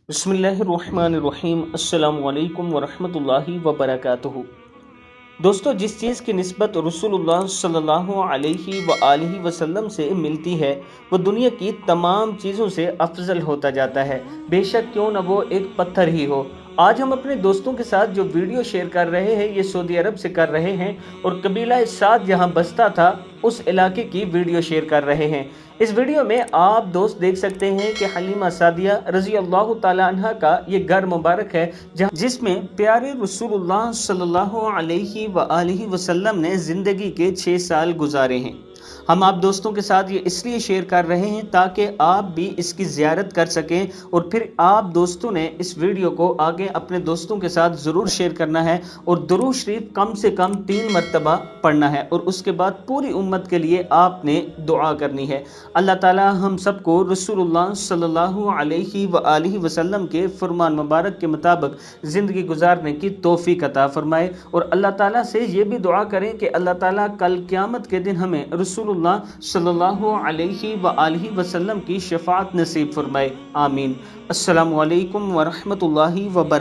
बिस्मिल्लाहिर्रहमानिर्रहीम। अस्सलामु अलैकुम वरहमतुल्लाहि वबरकातुहू। दोस्तों, जिस चीज़ की निस्बत रसूलुल्लाह सल्लल्लाहु अलैहि वआलिहि वसल्लम से मिलती है वो दुनिया की तमाम चीज़ों से अफजल होता जाता है, बेशक क्यों न वो एक पत्थर ही हो। आज हम अपने दोस्तों के साथ जो वीडियो शेयर कर रहे हैं ये सऊदी अरब से कर रहे हैं और कबीला साद जहाँ बसता था उस इलाके की वीडियो शेयर कर रहे हैं। इस वीडियो में आप दोस्त देख सकते हैं कि हलीमा सादिया रज़ी अल्लाह ताला अन्हा का ये घर मुबारक है जिसमें प्यारे रसूलुल्लाह सल्लल्लाहु अलैहि वआलिहि वसल्लम ने ज़िंदगी के 6 साल गुजारे हैं। हम आप दोस्तों के साथ ये इसलिए शेयर कर रहे हैं ताकि आप भी इसकी ज़ियारत कर सकें और फिर आप दोस्तों ने इस वीडियो को आगे अपने दोस्तों के साथ ज़रूर शेयर करना है और दुरूद शरीफ कम से कम 3 मरतबा पढ़ना है और उसके बाद पूरी उम्मत के लिए आपने दुआ करनी है। अल्लाह ताला हम सबको रसूलुल्लाह सल्लल्लाहु अलैहि वआलिहि वसल्लम के फरमान मुबारक के मुताबिक ज़िंदगी गुजारने की तौफीक अता फरमाए और अल्लाह ताला से ये भी दुआ करें कि अल्लाह ताला कल क़यामत के दिन हमें रसूलुल्लाह सल्लल्लाहु अलैहि वआलिहि वसल्लम की शफाअत नसीब फरमाए। आमीन। अस्सलामु अलैकुम वरहमतुल्लाहि वबरकातुहू।